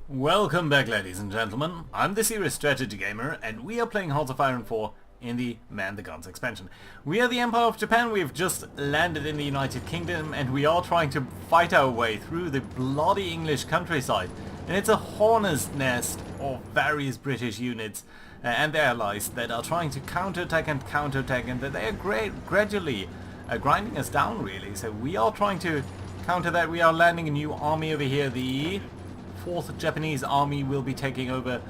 Welcome back, ladies and gentlemen. I'm the Serious Strategy Gamer, and we are playing Hearts of Iron 4 in the Man the Guns expansion. We are the Empire of Japan. We've just landed in the United Kingdom, and we are trying to fight our way through the bloody English countryside. And it's a hornet's nest of various British units and their allies that are trying to counterattack, and that they are gradually grinding us down, really. So we are trying to counter that. We are landing a new army over here. The 4th Japanese Army will be taking over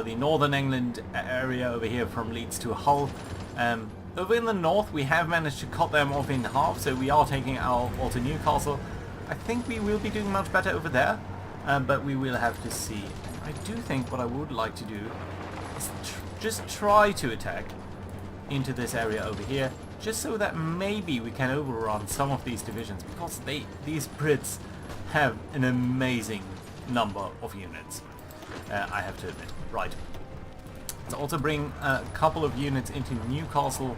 the Northern England area over here from Leeds to Hull. Over in the north we have managed to cut them off in half, so we are taking our to Newcastle. I think we will be doing much better over there, but we will have to see. I do think what I would like to do is just try to attack into this area over here, just so that maybe we can overrun some of these divisions, because these Brits have an amazing number of units, I have to admit. Right. Let's also bring a couple of units into Newcastle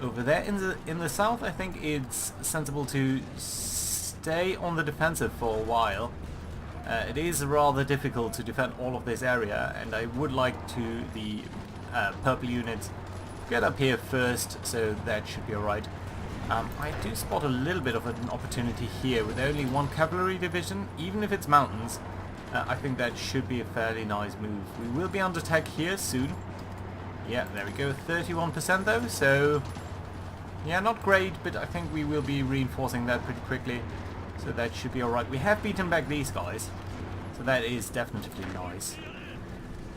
over there. In the south, I think it's sensible to stay on the defensive for a while. It is rather difficult to defend all of this area, and I would like to the purple units get up here first, so that should be alright. I do spot a little bit of an opportunity here with only one cavalry division, even if it's mountains. I think that should be a fairly nice move. We will be under attack here soon. Yeah, there we go, 31% though, so yeah, not great, but I think we will be reinforcing that pretty quickly, so that should be alright. We have beaten back these guys, so that is definitely nice.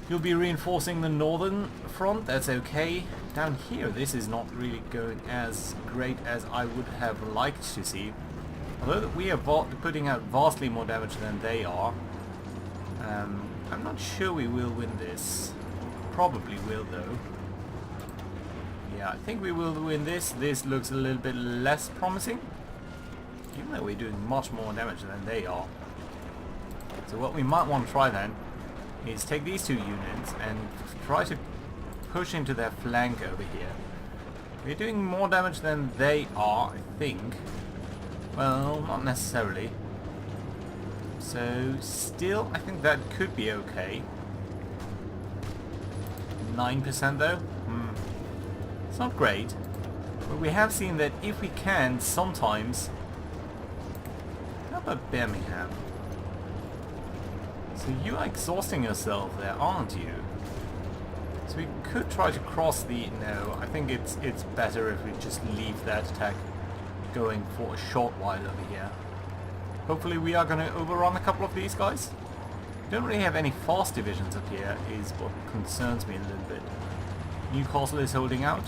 You'll be reinforcing the northern front, that's okay. Down here, this is not really going as great as I would have liked to see, although we are putting out vastly more damage than they are. I'm not sure we will win this. Probably will though. Yeah, I think we will win this. This looks a little bit less promising, even though we're doing much more damage than they are. So what we might want to try then is take these two units and try to push into their flank over here. We're doing more damage than they are, I think. Well, not necessarily. So still, I think that could be okay. 9% though? It's not great. But we have seen that if we can, sometimes... How about Birmingham? So you are exhausting yourself there, aren't you? So we could try to cross the... No, I think it's better if we just leave that attack going for a short while over here. Hopefully we are going to overrun a couple of these guys. Don't really have any fast divisions up here, is what concerns me a little bit. Newcastle is holding out.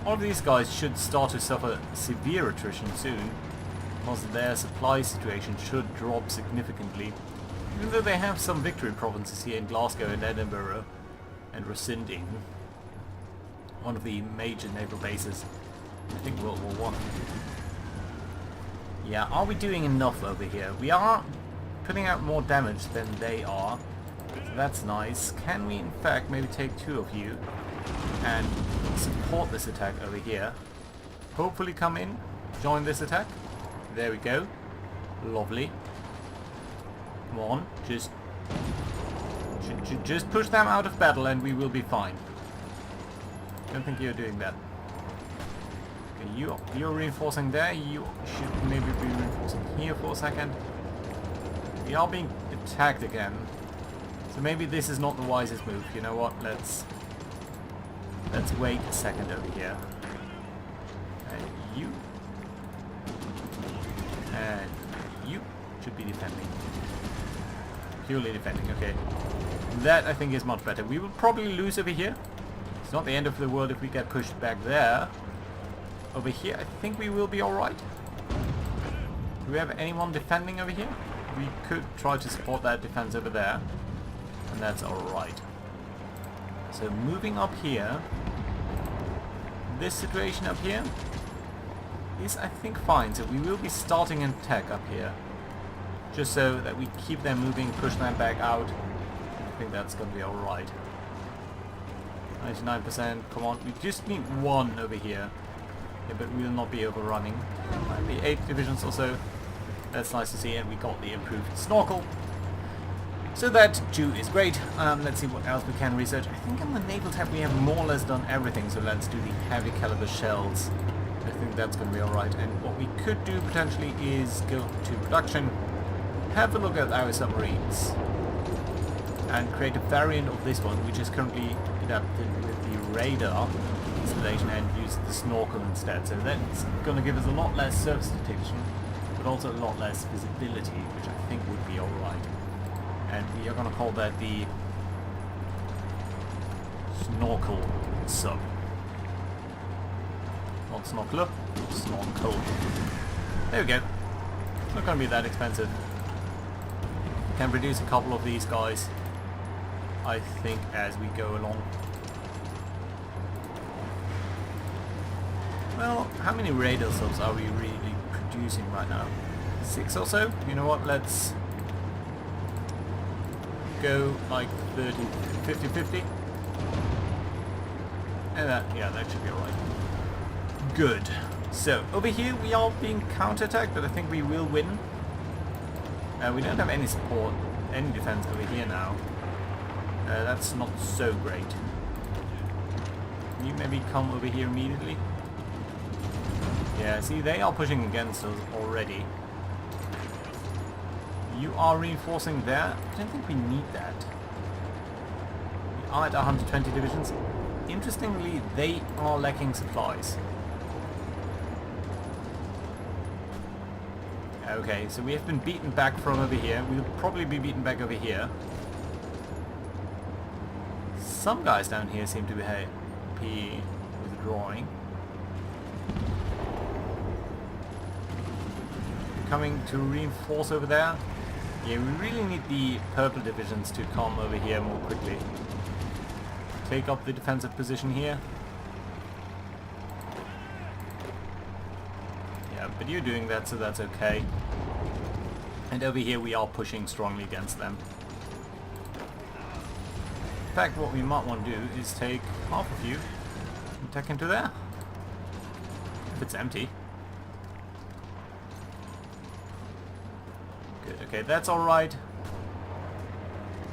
All of these guys should start to suffer severe attrition soon, because their supply situation should drop significantly. Even though they have some victory provinces here in Glasgow and Edinburgh and Resending, one of the major naval bases, I think World War I. Yeah, are we doing enough over here? We are putting out more damage than they are. So that's nice. Can we in fact maybe take two of you and support this attack over here? Hopefully come in, join this attack. There we go. Lovely. Come on, just push them out of battle and we will be fine. Don't think you're doing that. You're reinforcing there. You should maybe be reinforcing here for a second. We are being attacked again, so maybe this is not the wisest move. You know what? Let's wait a second over here. And you should be defending. Purely defending. Okay, that I think is much better. We will probably lose over here. It's not the end of the world if we get pushed back there. Over here, I think we will be alright. Do we have anyone defending over here? We could try to support that defense over there, and that's alright. So moving up here, this situation up here is, I think, fine. So we will be starting an attack up here, just so that we keep them moving, push them back out. I think that's going to be alright. 99%, come on, we just need one over here. Yeah, but we will not be overrunning. Might be 8 divisions or so. That's nice to see, and we got the improved snorkel. So that too is great. Let's see what else we can research. I think on the naval tab we have more or less done everything, so let's do the heavy caliber shells. I think that's going to be alright. And what we could do potentially is go to production, have a look at our submarines, and create a variant of this one, which is currently adapted with the radar installation, and use the snorkel instead. So that's going to give us a lot less surface detection, but also a lot less visibility, which I think would be alright. And we are going to call that the snorkel sub. Not snorkeler, snorkel. There we go. It's not going to be that expensive. Can produce a couple of these guys, I think, as we go along. Well, how many radar subs are we really producing right now? 6 or so? You know what, let's go like 50-50. And that, yeah, that should be alright. Good. So, over here we are being counterattacked, but I think we will win. We don't have any support, any defense over here now. That's not so great. Can you maybe come over here immediately? Yeah, see, they are pushing against us already. You are reinforcing there. I don't think we need that. We are at 120 divisions. Interestingly, they are lacking supplies. Okay, so we have been beaten back from over here. We'll probably be beaten back over here. Some guys down here seem to be withdrawing. Coming to reinforce over there. Yeah, we really need the purple divisions to come over here more quickly. Take up the defensive position here. Yeah, but you're doing that, so that's okay. And over here we are pushing strongly against them. In fact, what we might want to do is take half of you and take into there. If it's empty. Good, okay, that's alright.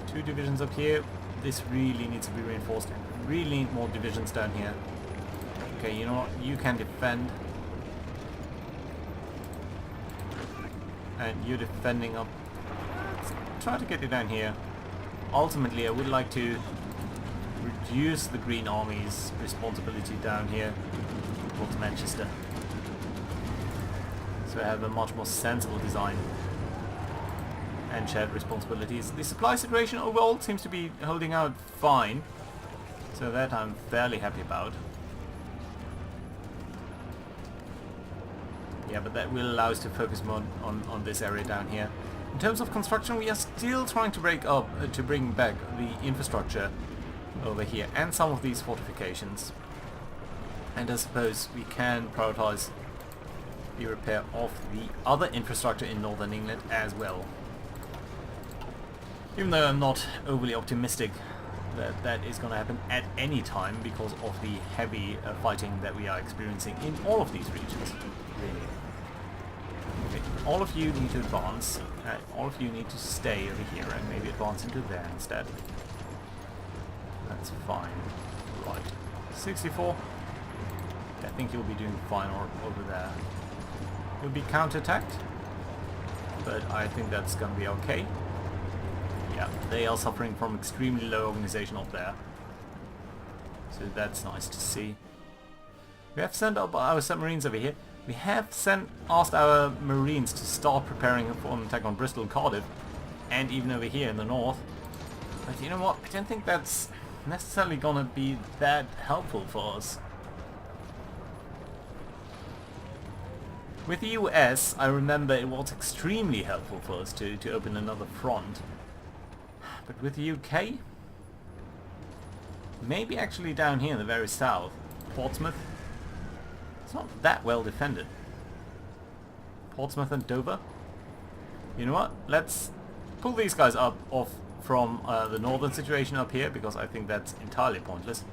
2 divisions up here. This really needs to be reinforced. Really need more divisions down here. Okay, you know what? You can defend. And you're defending up. Let's try to get you down here. Ultimately, I would like to reduce the Green Army's responsibility down here towards Manchester. So I have a much more sensible design and shared responsibilities. The supply situation overall seems to be holding out fine. So that I'm fairly happy about. Yeah, but that will allow us to focus more on this area down here. In terms of construction, we are still trying to bring back the infrastructure over here and some of these fortifications. And I suppose we can prioritize the repair of the other infrastructure in northern England as well. Even though I'm not overly optimistic that that is going to happen at any time because of the heavy fighting that we are experiencing in all of these regions. Really. Okay, all of you need to advance. All of you need to stay over here and maybe advance into there instead. That's fine. Right. 64. I think you'll be doing fine over there. You'll be counterattacked, but I think that's going to be okay. Yeah, they are suffering from extremely low organization up there. So that's nice to see. We have sent up our submarines over here. We have asked our marines to start preparing for an attack on Bristol and Cardiff, and even over here in the north. But you know what? I don't think that's necessarily gonna be that helpful for us. With the US, I remember it was extremely helpful for us to open another front. But with the UK, maybe actually down here in the very south, Portsmouth, it's not that well defended. Portsmouth and Dover. You know what? Let's pull these guys off from the northern situation up here, because I think that's entirely pointless,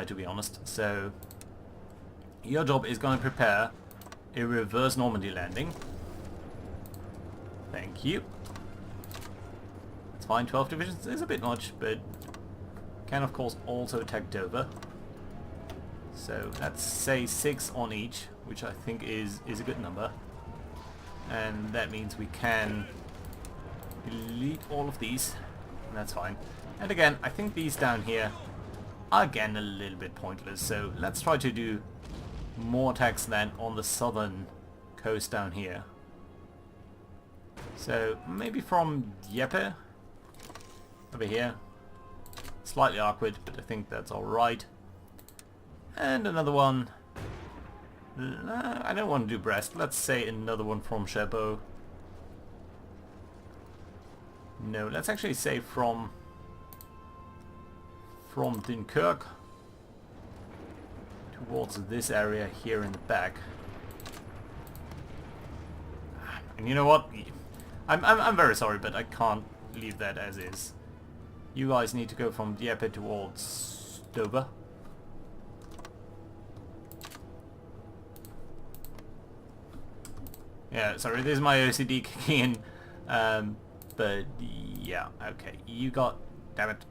to be honest. So your job is going to prepare a reverse Normandy landing. Thank you. That's fine. 12 divisions is a bit much, but can of course also attack Dover. So let's say 6 on each, which I think is a good number. And that means we can delete all of these, and that's fine. And again, I think these down here are again a little bit pointless, so let's try to do more attacks than on the southern coast down here. So maybe from Dieppe over here. Slightly awkward, but I think that's alright. And another one. I don't want to do Brest. Let's say another one from Cherbourg. No, let's actually say from Dunkirk towards this area here in the back. And you know what? I'm very sorry, but I can't leave that as is. You guys need to go from Dieppe towards Dover. Yeah, sorry, this is my OCD kicking in. But yeah, okay. You got... Damn it.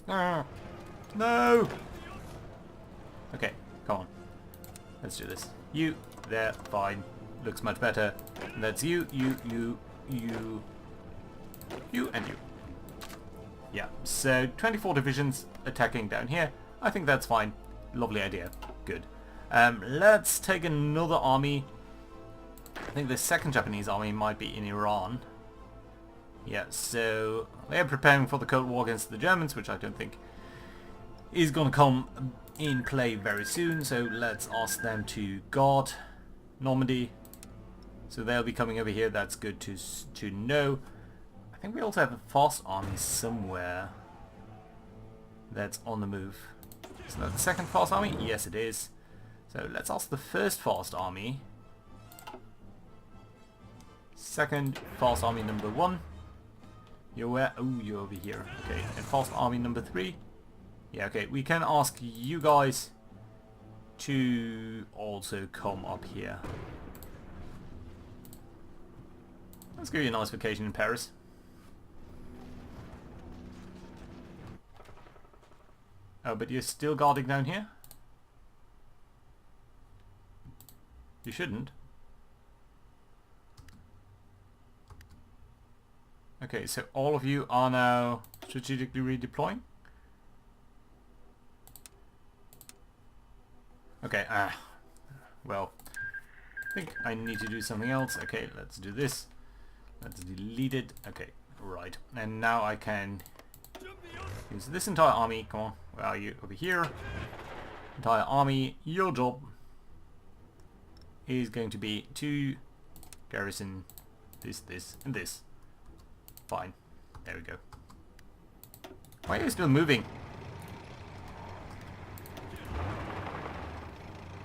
No! Okay, come on. Let's do this. You, there, fine. Looks much better. And that's you, and you. Yeah, so 24 divisions attacking down here. I think that's fine. Lovely idea. Good. Let's take another army. I think the second Japanese army might be in Iran. Yeah, so they're preparing for the Cold War against the Germans, which I don't think is going to come in play very soon. So let's ask them to guard Normandy. So they'll be coming over here. That's good to know. I think we also have a fast army somewhere that's on the move. Is that the second fast army? Yes, it is. So let's ask the first fast army. Second fast army number 1. You're where? Oh, you're over here. Okay, and fast army number 3. Yeah, okay, we can ask you guys to also come up here. Let's give you a nice vacation in Paris. Oh, but you're still guarding down here? You shouldn't. Okay, so all of you are now strategically redeploying? Okay, well, I think I need to do something else. Okay, let's do this. Let's delete it. Okay, right. And now I can use this entire army. Come on, where are you? Over here. Entire army. Your job is going to be to garrison this, this, and this. Fine. There we go. Why are you still moving?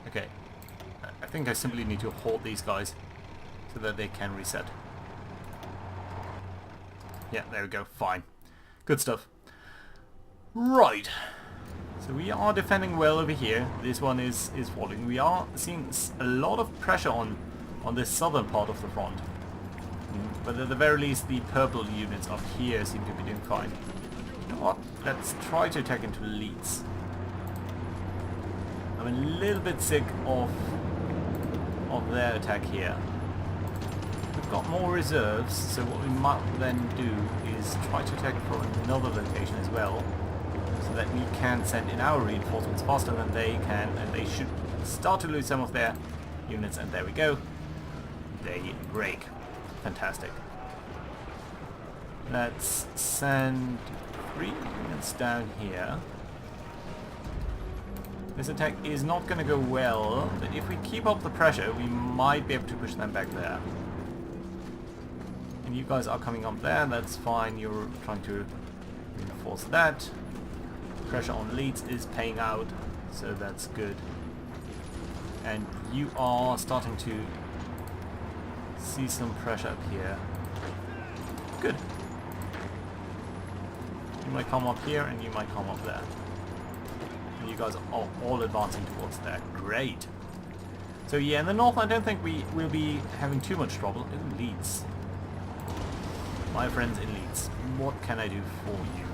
Okay. I think I simply need to hold these guys so that they can reset. Yeah, there we go. Fine. Good stuff. Right. So we are defending well over here. This one is falling. We are seeing a lot of pressure on this southern part of the front. But at the very least, the purple units up here seem to be doing fine. You know what? Let's try to attack into Leeds. I'm a little bit sick of their attack here. We've got more reserves, so what we might then do is try to attack from another location as well, so that we can send in our reinforcements faster than they can, and they should start to lose some of their units, and there we go. They break. Fantastic. Let's send 3 units down here. This attack is not going to go well, but if we keep up the pressure, we might be able to push them back there. And you guys are coming up there, that's fine. You're trying to reinforce that. Pressure on Leeds is paying out, so that's good. And you are starting to see some pressure up here. Good. You might come up here and you might come up there. And you guys are all advancing towards there. Great. So yeah, in the north I don't think we will be having too much trouble. Ooh, Leeds. My friends in Leeds, what can I do for you?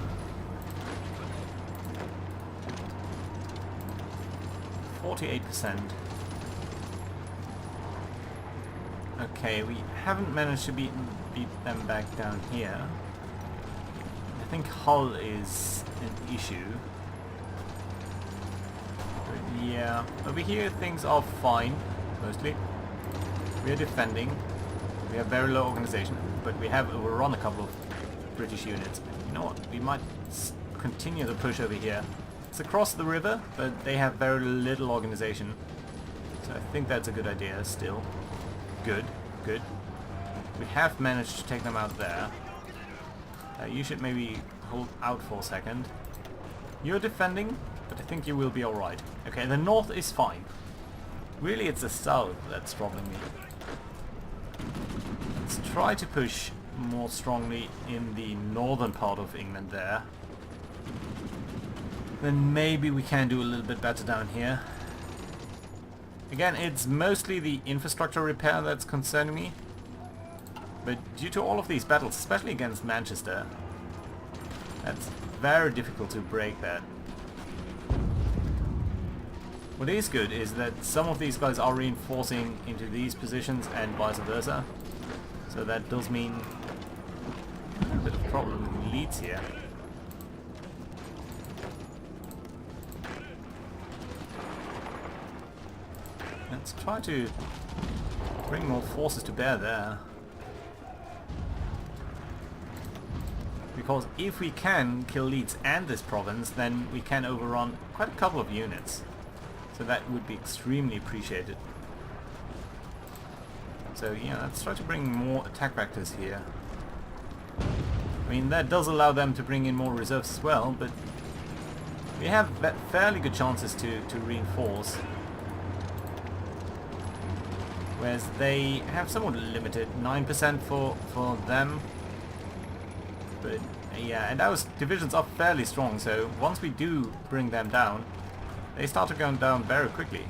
%. Okay, we haven't managed to beat them back down here. I think Hull is an issue. But yeah, over here things are fine, mostly. We are defending. We have very low organization, but we have overrun a couple of British units. You know what? We might continue the push over here. It's across the river, but they have very little organization. So I think that's a good idea still. Good, good. We have managed to take them out there. You should maybe hold out for a second. You're defending, but I think you will be alright. Okay, the north is fine. Really, it's the south that's troubling me. Let's try to push more strongly in the northern part of England there. Then maybe we can do a little bit better down here. Again, it's mostly the infrastructure repair that's concerning me. But due to all of these battles, especially against Manchester, that's very difficult to break that. What is good is that some of these guys are reinforcing into these positions and vice versa. So that does mean a bit of a problem with Leeds here. Let's try to bring more forces to bear there. Because if we can kill Leeds and this province, then we can overrun quite a couple of units. So that would be extremely appreciated. So yeah, let's try to bring more attack vectors here. I mean, that does allow them to bring in more reserves as well, but we have fairly good chances to reinforce. Whereas they have somewhat limited, 9% for them. But yeah, and our divisions are fairly strong, so once we do bring them down, they start to go down very quickly.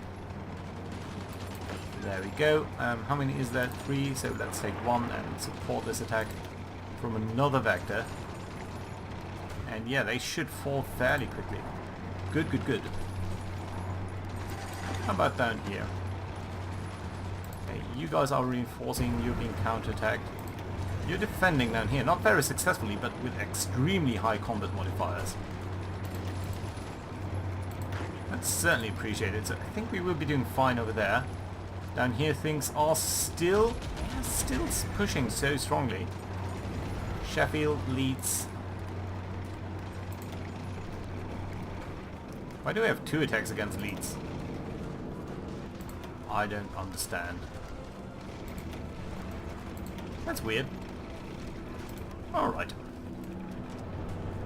There we go. How many is there? 3, so let's take 1 and support this attack from another vector. And yeah, they should fall fairly quickly. Good, good, good. How about down here? Okay, you guys are reinforcing, you're being counterattacked. You're defending down here, not very successfully, but with extremely high combat modifiers. That's certainly appreciated, so I think we will be doing fine over there. Down here things are still pushing so strongly. Sheffield, Leeds. Why do we have 2 attacks against Leeds? I don't understand. That's weird. Alright.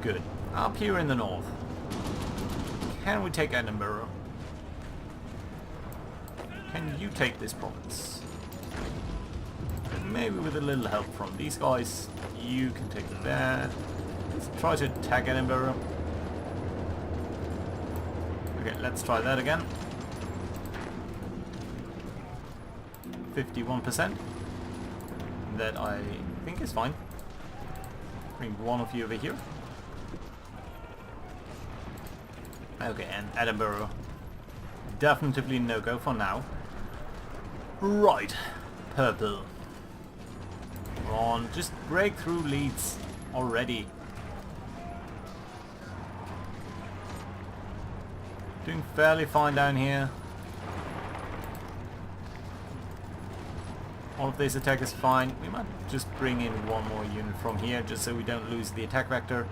Good. Up here in the north. Can we take Edinburgh? Can you take this province? Maybe with a little help from these guys. You can take that. Let's try to attack Edinburgh. Okay, let's try that again. 51%. That I think is fine. Bring one of you over here. Okay, and Edinburgh. Definitely no-go for now. Right. Purple. Come on, just break through Leeds already. Doing fairly fine down here. All of this attack is fine. We might just bring in one more unit from here just so we don't lose the attack vector.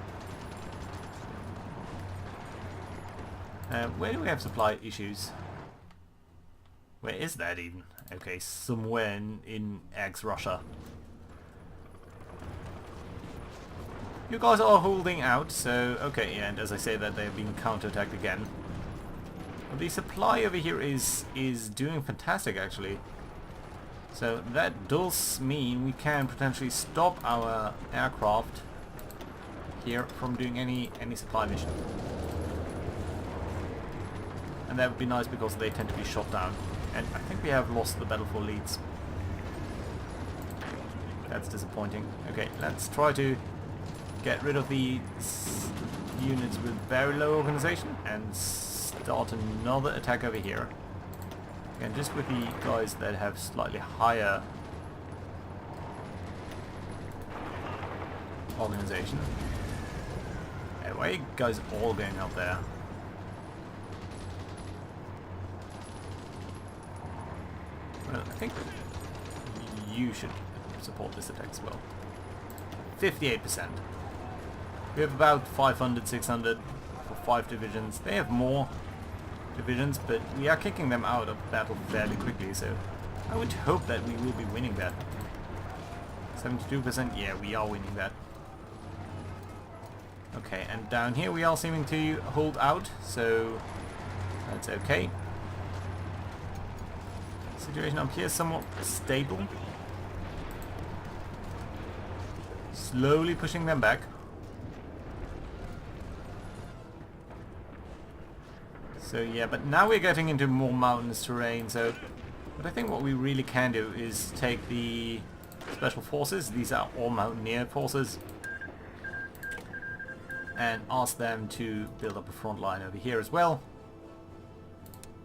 Where do we have supply issues? Where is that even? Okay, somewhere in ex-Russia. You guys are holding out, so okay, and as I say that they're being counterattacked again. But the supply over here is doing fantastic actually. So that does mean we can potentially stop our aircraft here from doing any supply mission. And that would be nice because they tend to be shot down. And I think we have lost the battle for Leeds. That's disappointing. Okay, let's try to get rid of the units with very low organization and start another attack over here. And just with the guys that have slightly higher organization. Hey, why are you guys all going up there? Well, I think you should support this attack as well. 58%. We have about 500, 600 for 5 divisions. They have more divisions, but we are kicking them out of battle fairly quickly, so I would hope that we will be winning that. 72%, yeah, we are winning that. Okay, and down here we are seeming to hold out, so that's okay. Situation up here is somewhat stable. Slowly pushing them back. So yeah, but now we're getting into more mountainous terrain, so but I think what we really can do is take the special forces, these are all mountaineer forces, and ask them to build up a front line over here as well,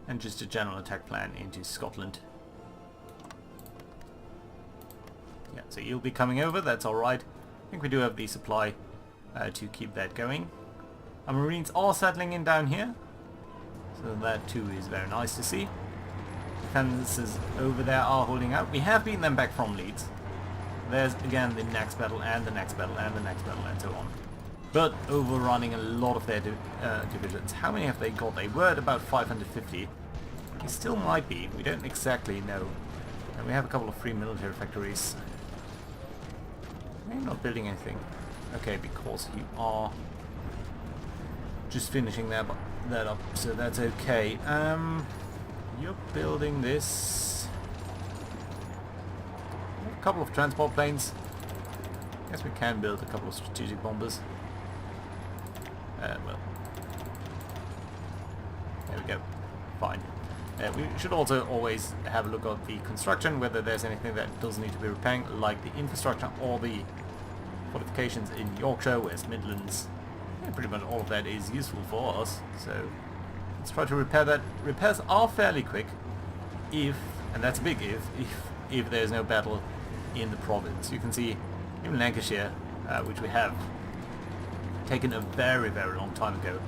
and just a general attack plan into Scotland. Yeah, so you'll be coming over, that's alright. I think we do have the supply to keep that going. Our Marines are settling in down here, so that too is very nice to see. Defences over there are holding out. We have beaten them back from Leeds. There's again the next battle and the next battle and the next battle and so on. But overrunning a lot of their divisions. How many have they got? They were at about 550. They still might be. We don't exactly know. And we have a couple of free military factories. They're not building anything. Okay, because you are just finishing that up, so that's okay. You're building this. A couple of transport planes. Guess we can build a couple of strategic bombers. Well, there we go. Fine. We should also always have a look at the construction, whether there's anything that does need to be repairing, like the infrastructure or the fortifications in Yorkshire, West Midlands. Yeah, pretty much all of that is useful for us, so let's try to repair that. Repairs are fairly quick, if, and that's a big if there's no battle in the province. You can see even Lancashire, which we have taken a very, very long time ago,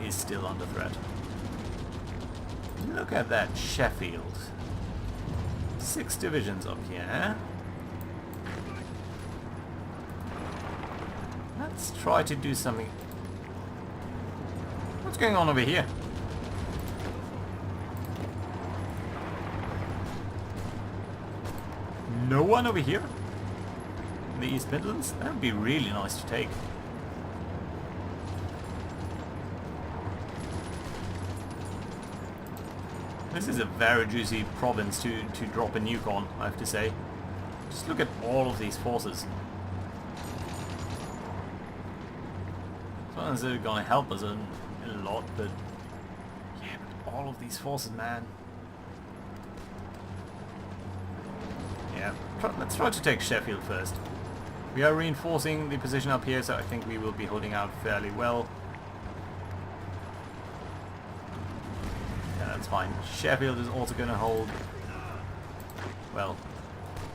is still under threat. Look at that, Sheffield. 6 divisions up here. Let's try to do something. What's going on over here? No one over here? In the East Midlands? That would be really nice to take. This is a very juicy province to drop a nuke on, I have to say. Just look at all of these forces. Sometimes they're going to help us a lot, but yeah, but all of these forces, man. Yeah, let's try to take Sheffield first. We are reinforcing the position up here, so I think we will be holding out fairly well. Yeah, that's fine. Sheffield is also going to hold. Well,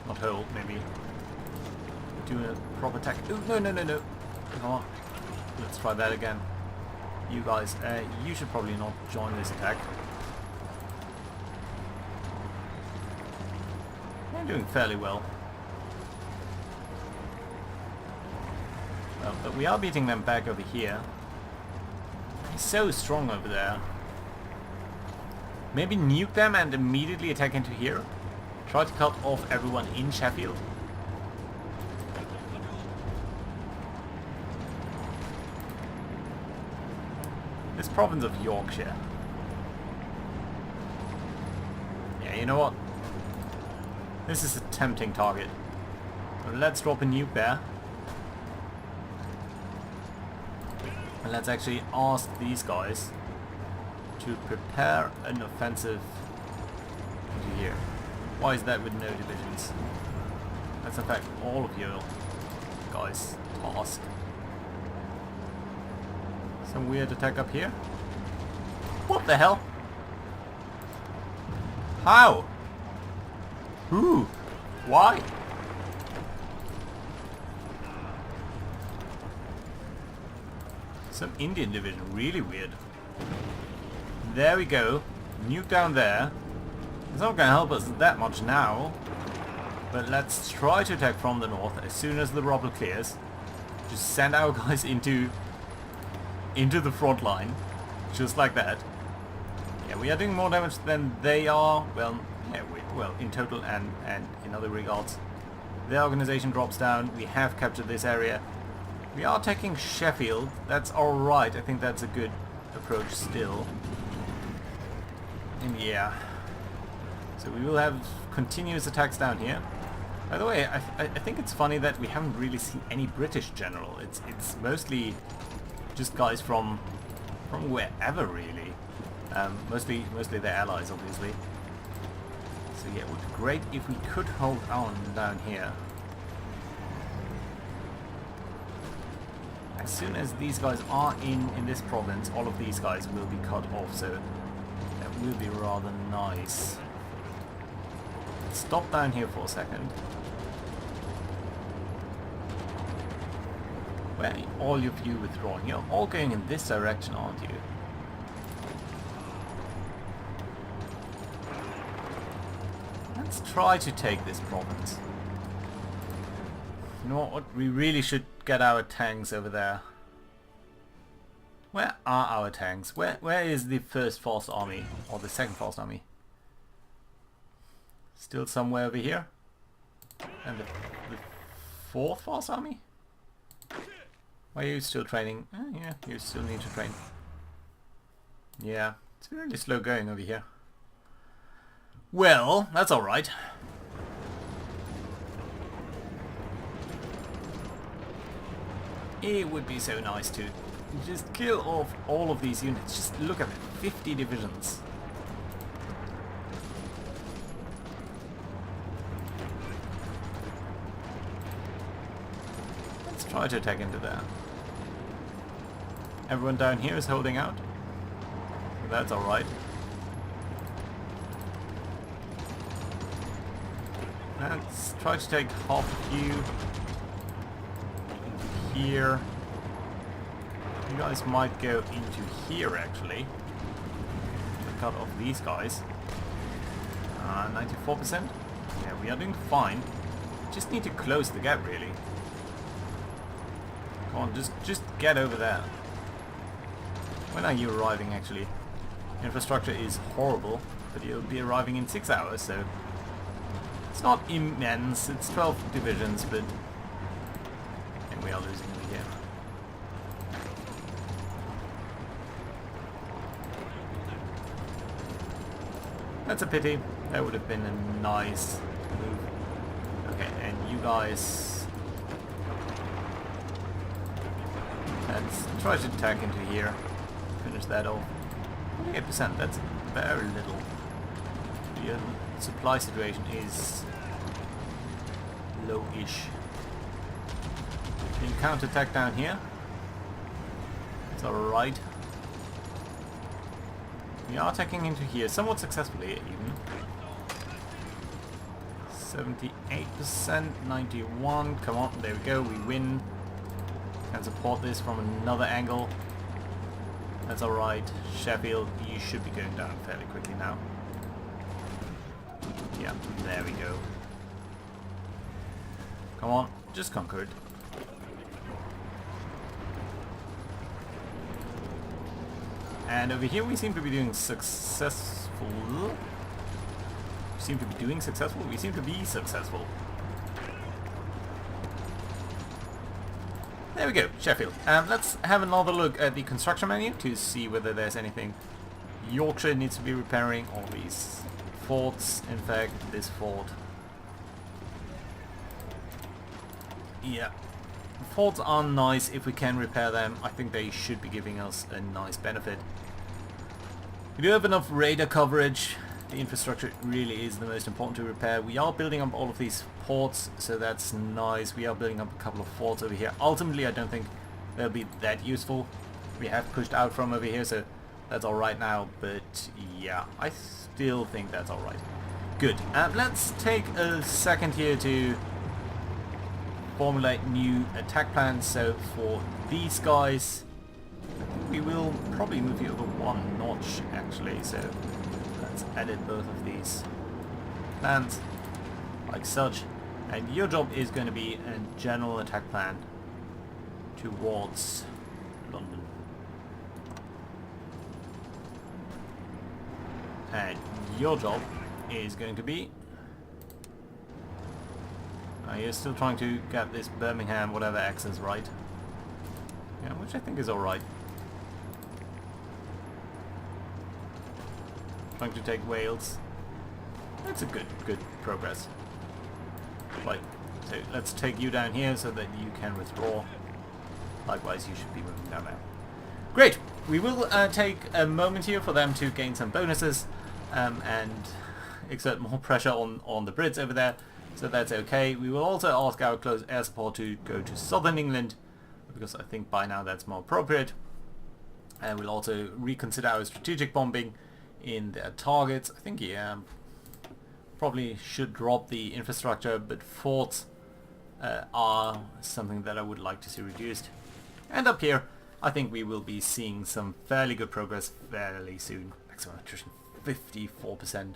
not hold, maybe do a proper attack. Ooh, no. Come on. Let's try that again. You guys, you should probably not join this attack. They're doing fairly well. Well, but we are beating them back over here. He's so strong over there. Maybe nuke them and immediately attack into here. Try to cut off everyone in Sheffield. This province of Yorkshire. Yeah, you know what? This is a tempting target. So let's drop a nuke there. And let's actually ask these guys to prepare an offensive Why is that with no divisions? That's in fact all of your guys' task. Some weird attack up here. What the hell? How? Who? Why? Some Indian division, really weird. There we go. Nuke down there. It's not gonna help us that much now. But let's try to attack from the north as soon as the rubble clears. Just send our guys into the front line. Just like that. Yeah, we are doing more damage than they are. Well, yeah, well, in total and in other regards. Their organization drops down. We have captured this area. We are taking Sheffield. That's alright. I think that's a good approach still. And yeah. So we will have continuous attacks down here. By the way, I think it's funny that we haven't really seen any British general. It's mostly just guys from wherever really. Mostly their allies, obviously. So yeah, it would be great if we could hold on down here. As soon as these guys are in this province, all of these guys will be cut off, so that will be rather nice. Stop down here for a second. Where are all of you withdrawing? You're all going in this direction, aren't you? Let's try to take this province. You know what? We really should get our tanks over there. Where are our tanks? Where is the first fast army? Or the second fast army? Still somewhere over here? And the fourth fast army? Why are you still training? Oh, yeah, you still need to train. Yeah, it's really slow going over here. Well, that's alright. It would be so nice to just kill off all of these units. Just look at it, 50 divisions. Let's try to attack into there. Everyone down here is holding out. That's alright. Let's try to take half of you into here. You guys might go into here actually. To cut off these guys. 94%. Yeah, we are doing fine. Just need to close the gap really. Come on, just get over there. When are you arriving actually? Infrastructure is horrible, but you'll be arriving in 6 hours, so it's not immense. It's 12 divisions, but and we are losing over here. That's a pity. That would have been a nice move. Okay, and you guys, let's try to attack into here. Finish that off. 48%, that's very little. The supply situation is low-ish. Can counter-attack down here? It's alright. We are attacking into here, somewhat successfully even. 78%, 91, come on, there we go, we win. Can support this from another angle. That's alright. Sheffield, you should be going down fairly quickly now. Yeah, there we go. Come on, just conquer it. And over here we seem to be doing successful. We seem to be doing successful? We seem to be successful. There we go, Sheffield. Let's have another look at the construction menu to see whether there's anything Yorkshire needs to be repairing, all these forts, in fact, this fort. Yeah. Forts are nice if we can repair them. I think they should be giving us a nice benefit. We do have enough radar coverage the infrastructure really is the most important to repair. We are building up all of these ports, so that's nice. We are building up a couple of forts over here. Ultimately, I don't think they'll be that useful. We have pushed out from over here, so that's alright now, but yeah, I still think that's alright. Good. Let's take a second here to formulate new attack plans. So for these guys, we will probably move you over one notch actually, so let's edit both of these plans like such, and your job is going to be a general attack plan towards London. And your job is going to be... you're still trying to get this Birmingham whatever access right. Yeah, which I think is alright. Trying to take Wales. That's a good progress. Right, so let's take you down here so that you can withdraw. Likewise, you should be moving down there. Great! We will take a moment here for them to gain some bonuses and exert more pressure on the Brits over there, so that's okay. We will also ask our close air support to go to southern England, because I think by now that's more appropriate. And we'll also reconsider our strategic bombing in their targets. I think, yeah, probably should drop the infrastructure, but forts are something that I would like to see reduced. And up here, I think we will be seeing some fairly good progress fairly soon. Maximum attrition 54%.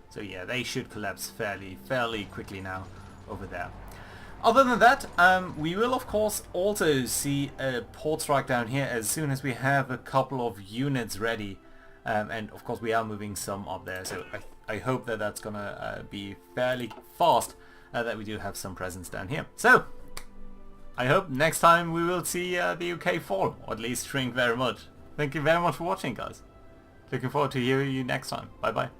So yeah, they should collapse fairly quickly now over there. Other than that, we will of course also see a port strike down here as soon as we have a couple of units ready. And of course we are moving some up there, so I hope that that's gonna be fairly fast, that we do have some presence down here. So, I hope next time we will see the UK fall, or at least shrink very much. Thank you very much for watching, guys. Looking forward to hearing you next time. Bye bye.